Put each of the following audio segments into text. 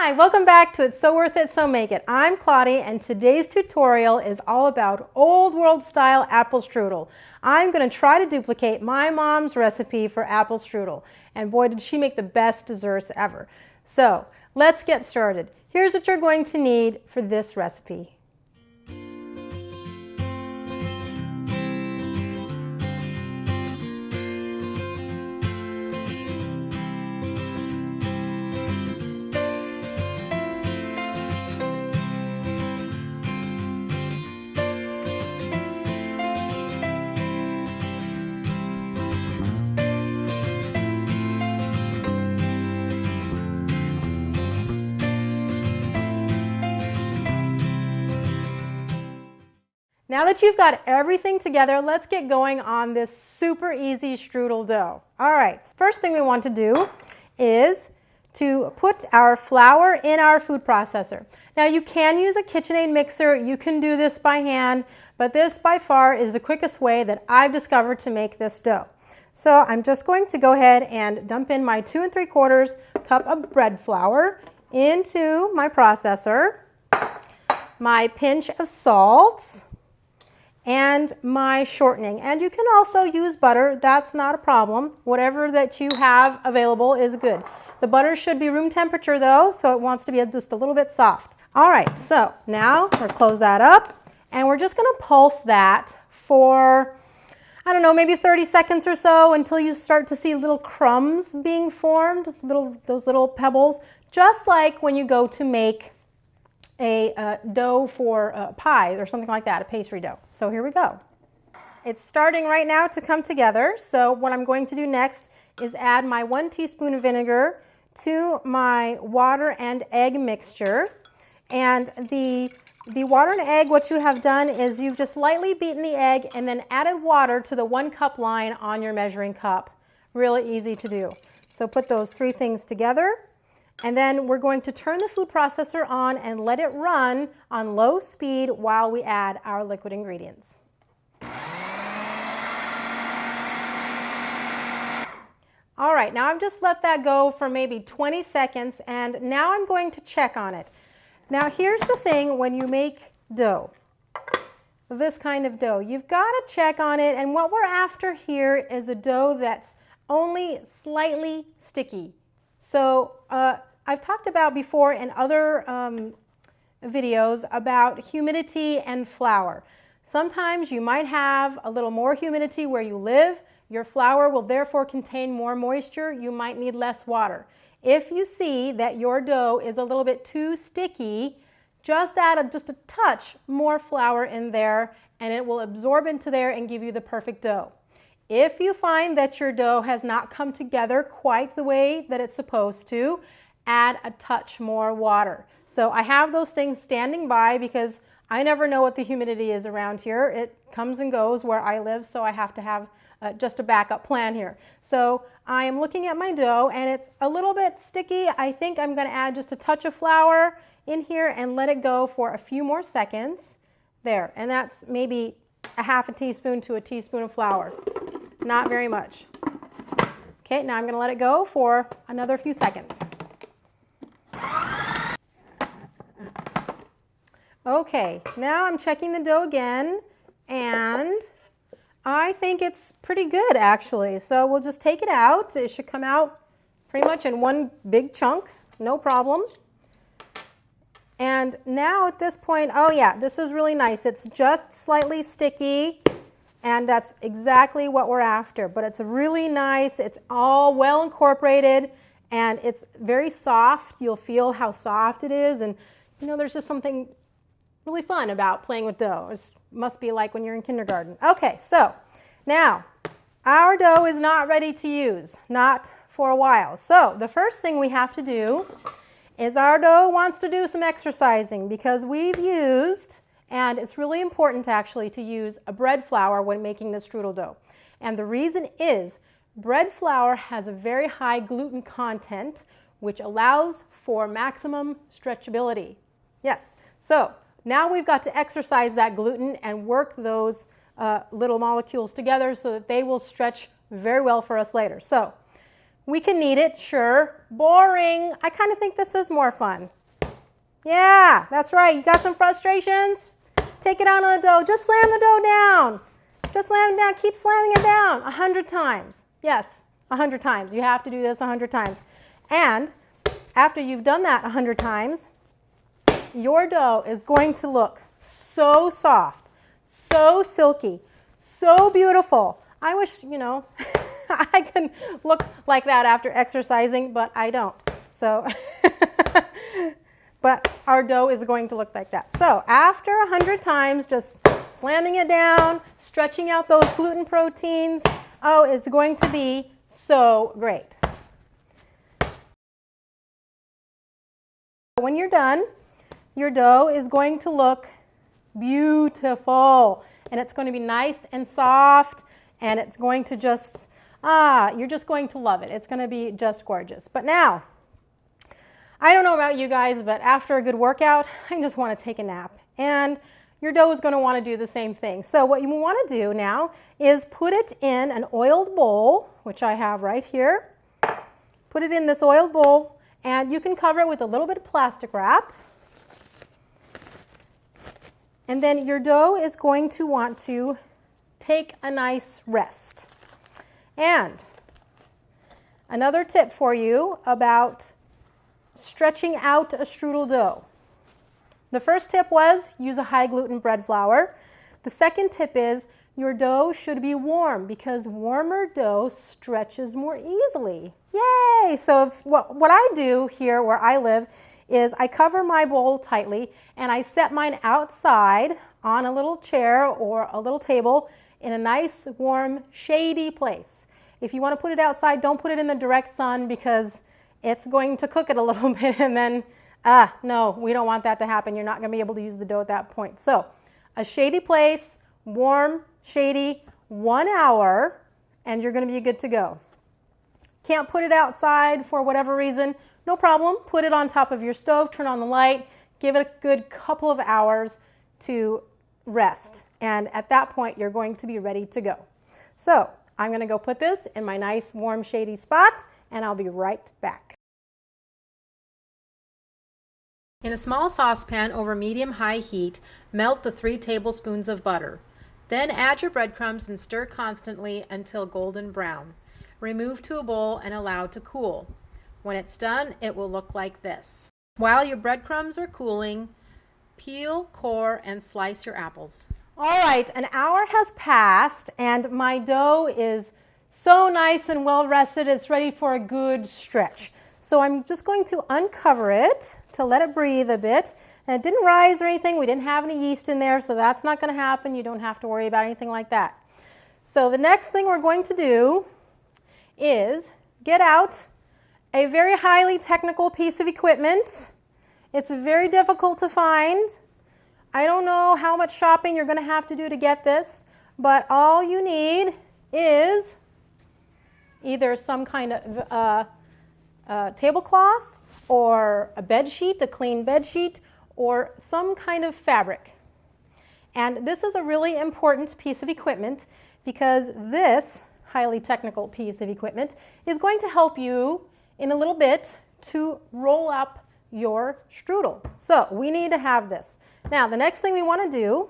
Hi, welcome back to It's So Worth It, So Make It. I'm Claudia, and today's tutorial is all about old world style apple strudel. I'm going to try to duplicate my mom's recipe for apple strudel, and boy did she make the best desserts ever. So let's get started. Here's what you're going to need for this recipe. Now that you've got everything together, let's get going on this super easy strudel dough. All right, first thing we want to do is to put our flour in our food processor. Now you can use a KitchenAid mixer, you can do this by hand, but this by far is the quickest way that I've discovered to make this dough. So I'm just going to go ahead and dump in my 2 3/4 cup of bread flour into my processor, my pinch of salt, and my shortening. And you can also use butter, that's not a problem. Whatever that you have available is good. The butter should be room temperature though, so it wants to be just a little bit soft. All right, so now we'll close that up, and we're just gonna pulse that for, I don't know, maybe 30 seconds or so until you start to see little crumbs being formed, those little pebbles, just like when you go to make a dough for pie or something like that, a pastry dough. So here we go. It's starting right now to come together. So what I'm going to do next is add my 1 teaspoon of vinegar to my water and egg mixture. And the water and egg, what you have done is you've just lightly beaten the egg and then added water to the 1 cup line on your measuring cup. Really easy to do. So put those 3 things together. And then we're going to turn the food processor on and let it run on low speed while we add our liquid ingredients. All right, now I've just let that go for maybe 20 seconds, and now I'm going to check on it. Now here's the thing when you make dough, this kind of dough, you've got to check on it, and what we're after here is a dough that's only slightly sticky. So I've talked about before in other videos about humidity and flour. Sometimes you might have a little more humidity where you live. Your flour will therefore contain more moisture. You might need less water. If you see that your dough is a little bit too sticky, just add just a touch more flour in there, and it will absorb into there and give you the perfect dough. If you find that your dough has not come together quite the way that it's supposed to, add a touch more water. So I have those things standing by because I never know what the humidity is around here. It comes and goes where I live, so I have to have just a backup plan here. So I am looking at my dough and it's a little bit sticky. I think I'm going to add just a touch of flour in here and let it go for a few more seconds. There, and that's maybe a 1/2 teaspoon to a teaspoon of flour. Not very much. Okay, now I'm going to let it go for another few seconds. Okay, now I'm checking the dough again, and I think it's pretty good actually. So we'll just take it out. It should come out pretty much in one big chunk, no problem. And now at this point, oh yeah, this is really nice. It's just slightly sticky. And that's exactly what we're after. But it's really nice, it's all well incorporated, and it's very soft. You'll feel how soft it is, and you know, there's just something really fun about playing with dough. It must be like when you're in kindergarten. Okay, so now our dough is not ready to use, not for a while. So the first thing we have to do is our dough wants to do some exercising because we've used, and it's really important actually to use a bread flour when making the strudel dough. And the reason is bread flour has a very high gluten content, which allows for maximum stretchability. Yes, so now we've got to exercise that gluten and work those little molecules together so that they will stretch very well for us later. So we can knead it, sure. Boring. I kind of think this is more fun. Yeah, that's right. You got some frustrations? Take it out on the dough. Just slam the dough down. Just slam it down. Keep slamming it down 100 times. Yes, 100 times. You have to do this 100 times. And after you've done that 100 times, your dough is going to look so soft, so silky, so beautiful. I wish, I can look like that after exercising, but I don't. So, but our dough is going to look like that. So after 100 times, just slamming it down, stretching out those gluten proteins, oh, it's going to be so great. When you're done, your dough is going to look beautiful, and it's going to be nice and soft, and it's going to just, you're just going to love it. It's going to be just gorgeous. But now, I don't know about you guys, but after a good workout, I just want to take a nap. And your dough is going to want to do the same thing. So what you want to do now is put it in an oiled bowl, which I have right here. Put it in this oiled bowl, and you can cover it with a little bit of plastic wrap. And then your dough is going to want to take a nice rest. And another tip for you about stretching out a strudel dough. The first tip was use a high gluten bread flour. The second tip is your dough should be warm because warmer dough stretches more easily. Yay! So what I do here where I live is I cover my bowl tightly and I set mine outside on a little chair or a little table in a nice, warm, shady place. If you want to put it outside, don't put it in the direct sun because it's going to cook it a little bit and then, no, we don't want that to happen. You're not going to be able to use the dough at that point. So a shady place, warm, shady, 1 hour, and you're going to be good to go. Can't put it outside for whatever reason, no problem. Put it on top of your stove, turn on the light, give it a good couple of hours to rest. And at that point, you're going to be ready to go. So I'm going to go put this in my nice, warm, shady spot, and I'll be right back. In a small saucepan over medium-high heat, melt the 3 tablespoons of butter. Then add your breadcrumbs and stir constantly until golden brown. Remove to a bowl and allow to cool. When it's done, it will look like this. While your breadcrumbs are cooling, peel, core, and slice your apples. All right, an hour has passed and my dough is so nice and well rested, it's ready for a good stretch. So I'm just going to uncover it to let it breathe a bit. And it didn't rise or anything, we didn't have any yeast in there, so that's not going to happen. You don't have to worry about anything like that. So the next thing we're going to do is get out a very highly technical piece of equipment. It's very difficult to find. I don't know how much shopping you're going to have to do to get this, but all you need is either some kind of tablecloth or a bed sheet, a clean bed sheet, or some kind of fabric. And this is a really important piece of equipment because this highly technical piece of equipment is going to help you in a little bit to roll up your strudel. So we need to have this. Now the next thing we want to do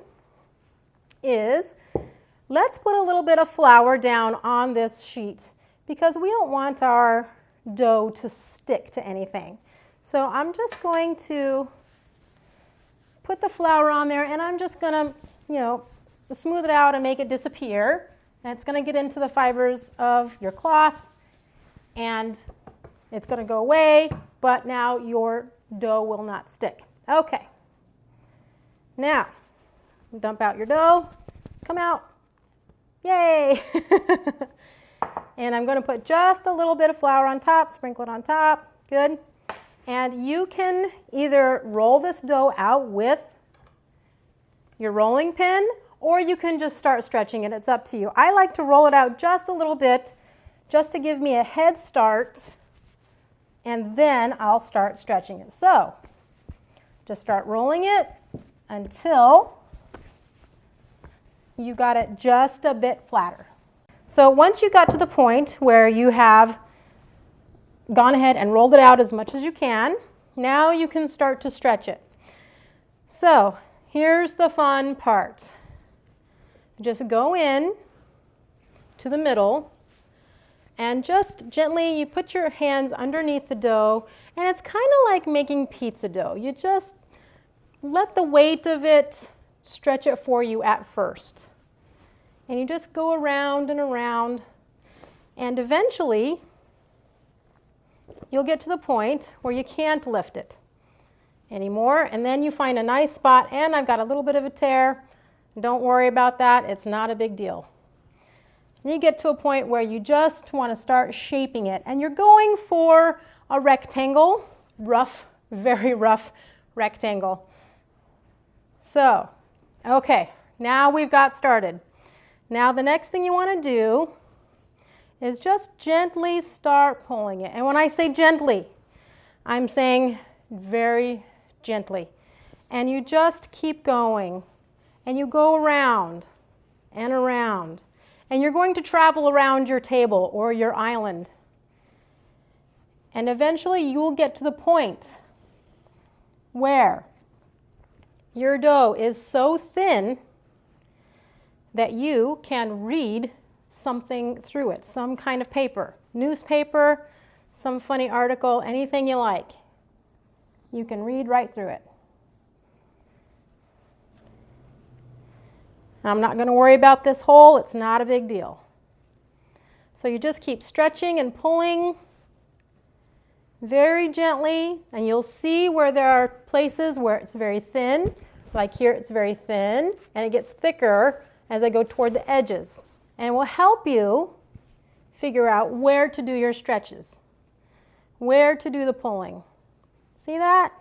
is let's put a little bit of flour down on this sheet because we don't want our dough to stick to anything. So I'm just going to put the flour on there and I'm just going to, smooth it out and make it disappear. And it's going to get into the fibers of your cloth and it's going to go away, but now your dough will not stick. Okay. Now, dump out your dough. Come out. Yay! And I'm going to put just a little bit of flour on top, sprinkle it on top. Good. And you can either roll this dough out with your rolling pin, or you can just start stretching it. It's up to you. I like to roll it out just a little bit, just to give me a head start, and then I'll start stretching it. So, just start rolling it until you got it just a bit flatter. So once you got to the point where you have gone ahead and rolled it out as much as you can, Now you can start to stretch it. So here's the fun part. Just go in to the middle and just gently you put your hands underneath the dough, and it's kind of like making pizza dough. You just let the weight of it stretch it for you at first. And you just go around and around, and eventually you'll get to the point where you can't lift it anymore, and then you find a nice spot, and I've got a little bit of a tear. Don't worry about that, it's not a big deal. And you get to a point where you just want to start shaping it, and you're going for a rectangle, rough, very rough rectangle. So, okay, now we've got started. Now the next thing you want to do is just gently start pulling it. And when I say gently, I'm saying very gently. And you just keep going. And you go around and around. And you're going to travel around your table or your island. And eventually you will get to the point where your dough is so thin that you can read something through it, some kind of paper, newspaper, some funny article, anything you like. You can read right through it. I'm not going to worry about this hole, it's not a big deal. So you just keep stretching and pulling very gently, and you'll see where there are places where it's very thin, like here it's very thin, and it gets thicker as I go toward the edges. And it will help you figure out where to do your stretches, where to do the pulling. See that?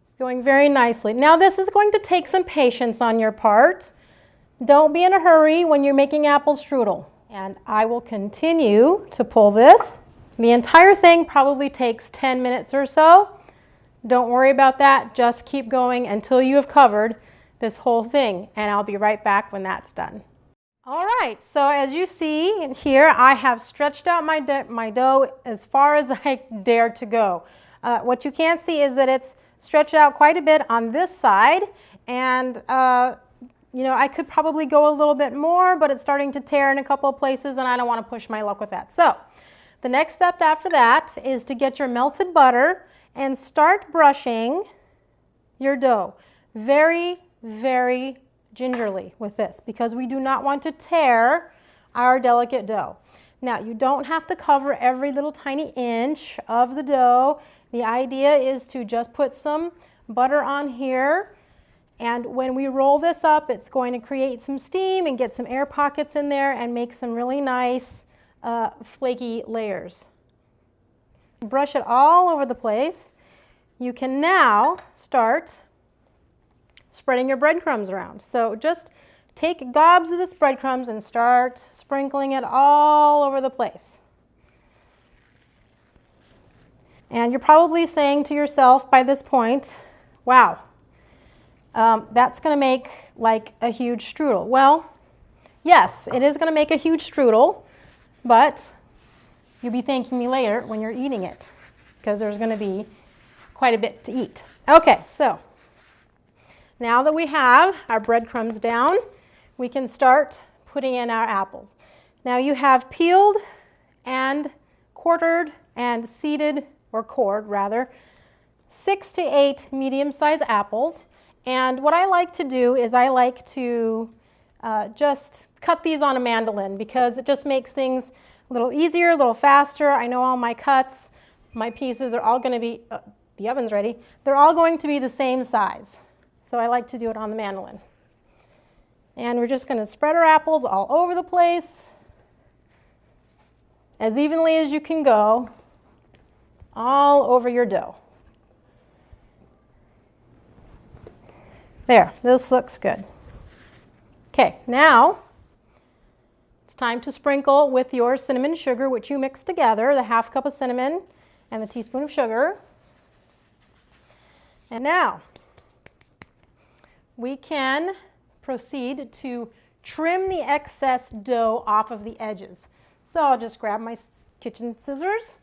It's going very nicely. Now this is going to take some patience on your part. Don't be in a hurry when you're making apple strudel. And I will continue to pull this. The entire thing probably takes 10 minutes or so. Don't worry about that. Just keep going until you have covered this whole thing, and I'll be right back when that's done. All right, so as you see here, I have stretched out my dough as far as I dare to go. What you can't see is that it's stretched out quite a bit on this side, and you know, I could probably go a little bit more, but it's starting to tear in a couple of places, and I don't want to push my luck with that. So the next step after that is to get your melted butter and start brushing your dough very, very gingerly with this, because we do not want to tear our delicate dough. Now, you don't have to cover every little tiny inch of the dough. The idea is to just put some butter on here, and when we roll this up, it's going to create some steam and get some air pockets in there and make some really nice flaky layers. Brush it all over the place. You can now start spreading your breadcrumbs around. So just take gobs of this breadcrumbs and start sprinkling it all over the place. And you're probably saying to yourself by this point, wow, that's going to make like a huge strudel. Well, yes, it is going to make a huge strudel, but you'll be thanking me later when you're eating it, because there's going to be quite a bit to eat. Okay, so now that we have our breadcrumbs down, we can start putting in our apples. Now you have peeled and quartered and seeded, or cored rather, 6 to 8 medium-sized apples. And what I like to do is I like to just cut these on a mandolin, because it just makes things a little easier, a little faster. I know all my cuts, my pieces are all going to be, the oven's ready, they're all going to be the same size. So I like to do it on the mandolin. And we're just going to spread our apples all over the place, as evenly as you can go, all over your dough. There, this looks good. Okay, now it's time to sprinkle with your cinnamon sugar, which you mix together, the half cup of cinnamon and the teaspoon of sugar. And now we can proceed to trim the excess dough off of the edges. So I'll just grab my kitchen scissors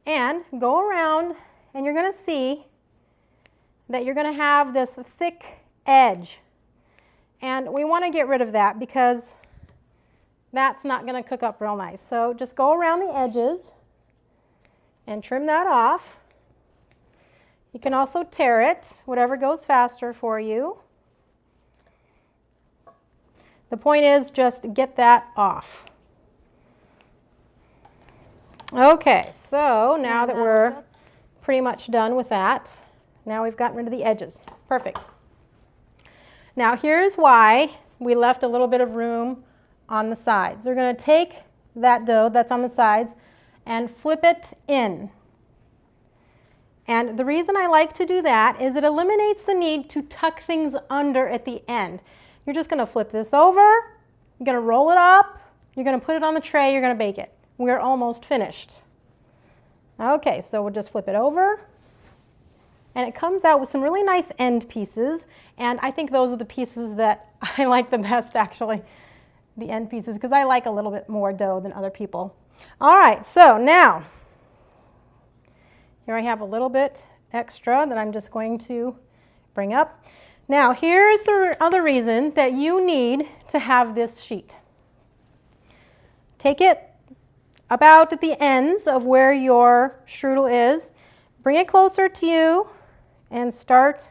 And go around, and you're going to see that you're going to have this thick edge. And we want to get rid of that because that's not going to cook up real nice. So just go around the edges and trim that off. You can also tear it, whatever goes faster for you. The point is just get that off. Okay, so now that we're pretty much done with that, now we've gotten rid of the edges. Perfect. Now here's why we left a little bit of room on the sides. We're going to take that dough that's on the sides and flip it in. And the reason I like to do that is it eliminates the need to tuck things under at the end. You're just going to flip this over, you're going to roll it up, you're going to put it on the tray, you're going to bake it. We're almost finished. Okay, so we'll just flip it over. And it comes out with some really nice end pieces. And I think those are the pieces that I like the best, actually, the end pieces, because I like a little bit more dough than other people. All right, so now, here I have a little bit extra that I'm just going to bring up. Now, here's the other reason that you need to have this sheet. Take it about at the ends of where your strudel is. Bring it closer to you and start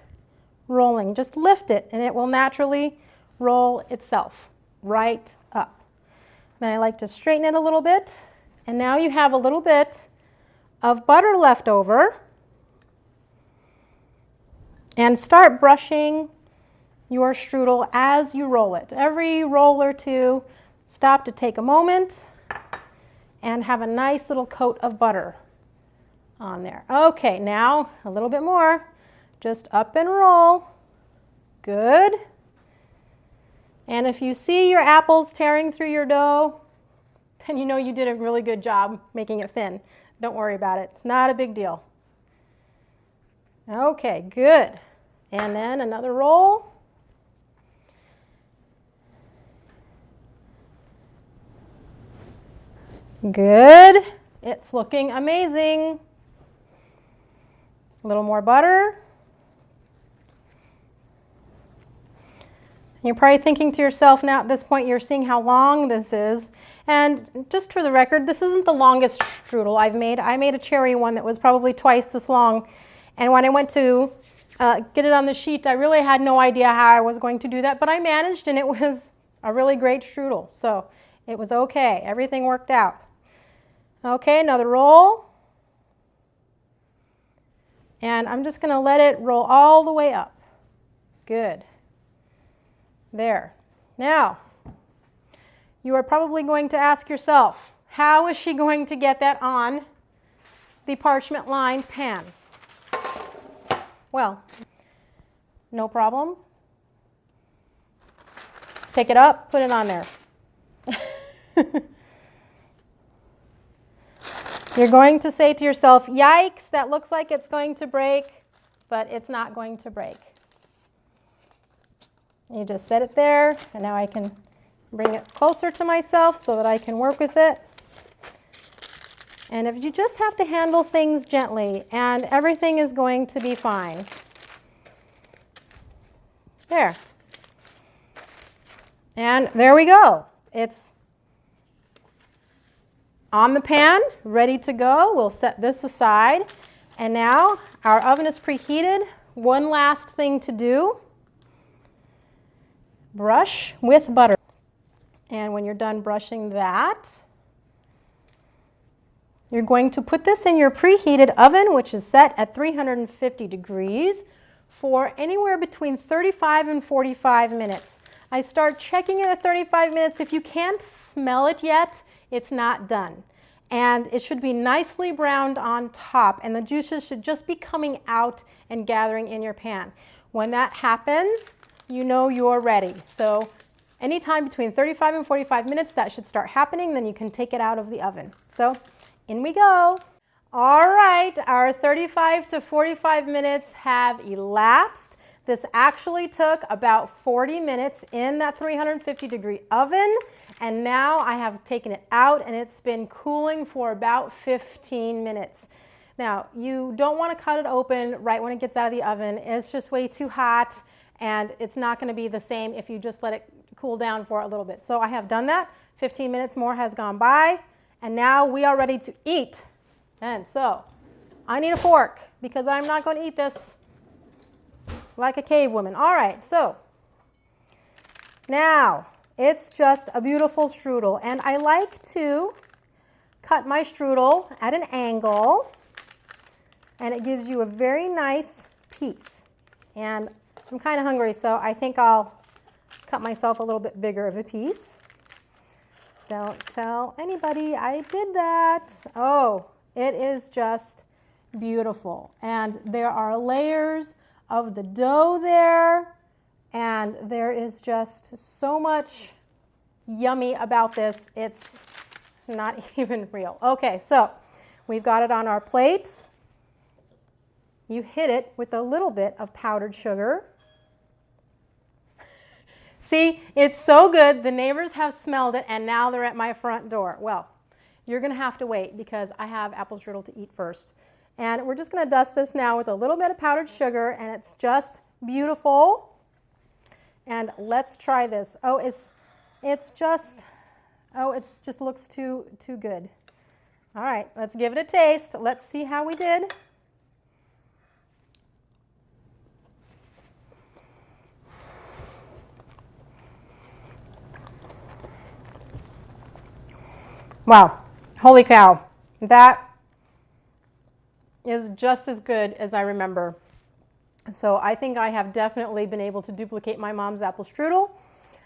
rolling. Just lift it and it will naturally roll itself right up. Then I like to straighten it a little bit. And now you have a little bit of butter left over. And start brushing your strudel as you roll it. Every roll or two, stop to take a moment and have a nice little coat of butter on there. Okay, now a little bit more. Just up and roll. Good. And if you see your apples tearing through your dough, then you know you did a really good job making it thin. Don't worry about it. It's not a big deal. Okay, good. And then another roll. Good. It's looking amazing. A little more butter. You're probably thinking to yourself now at this point, you're seeing how long this is. And just for the record, this isn't the longest strudel I've made. I made a cherry one that was probably twice this long. And when I went to get it on the sheet, I really had no idea how I was going to do that. But I managed, and it was a really great strudel. So it was okay. Everything worked out. Okay, another roll. And I'm just going to let it roll all the way up. Good. There. Now, you are probably going to ask yourself, how is she going to get that on the parchment lined pan? Well, no problem. Take it up, put it on there. You're going to say to yourself, yikes, that looks like it's going to break, but it's not going to break. You just set it there, and now I can bring it closer to myself so that I can work with it. And if you just have to handle things gently, and everything is going to be fine. There. And there we go. It's on the pan, ready to go. We'll set this aside. And now our oven is preheated. One last thing to do. Brush with butter. And when you're done brushing that, you're going to put this in your preheated oven, which is set at 350 degrees for anywhere between 35 and 45 minutes. I start checking it at 35 minutes. If you can't smell it yet, it's not done. And it should be nicely browned on top, and the juices should just be coming out and gathering in your pan. When that happens, you know you're ready. So anytime between 35 and 45 minutes, that should start happening. Then you can take it out of the oven. So in we go. All right, our 35 to 45 minutes have elapsed. This actually took about 40 minutes in that 350 degree oven. And now I have taken it out and it's been cooling for about 15 minutes. Now, you don't want to cut it open right when it gets out of the oven. It's just way too hot, and it's not going to be the same if you just let it cool down for a little bit. So I have done that. 15 minutes more has gone by, and now we are ready to eat. And so I need a fork because I'm not going to eat this like a cave woman. All right, so now it's just a beautiful strudel, and I like to cut my strudel at an angle, and it gives you a very nice piece. And I'm kind of hungry, so I think I'll cut myself a little bit bigger of a piece. Don't tell anybody I did that. Oh, it is just beautiful. And there are layers of the dough there, and there is just so much yummy about this. It's not even real. Okay, so we've got it on our plate. You hit it with a little bit of powdered sugar. See, it's so good. The neighbors have smelled it, and now they're at my front door. Well, you're going to have to wait because I have apple strudel to eat first. And we're just going to dust this now with a little bit of powdered sugar, and it's just beautiful. And let's try this. Oh, it just looks too good. All right, let's give it a taste. Let's see how we did. Wow, holy cow, that is just as good as I remember. So I think I have definitely been able to duplicate my mom's apple strudel,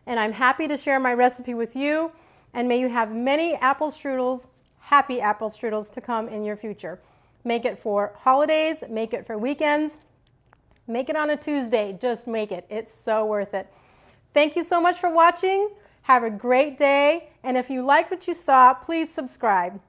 and I'm happy to share my recipe with you, and may you have many apple strudels, happy apple strudels to come in your future. Make it for holidays, make it for weekends, make it on a Tuesday, just make it. It's so worth it. Thank you so much for watching. Have a great day, and if you liked what you saw, please subscribe.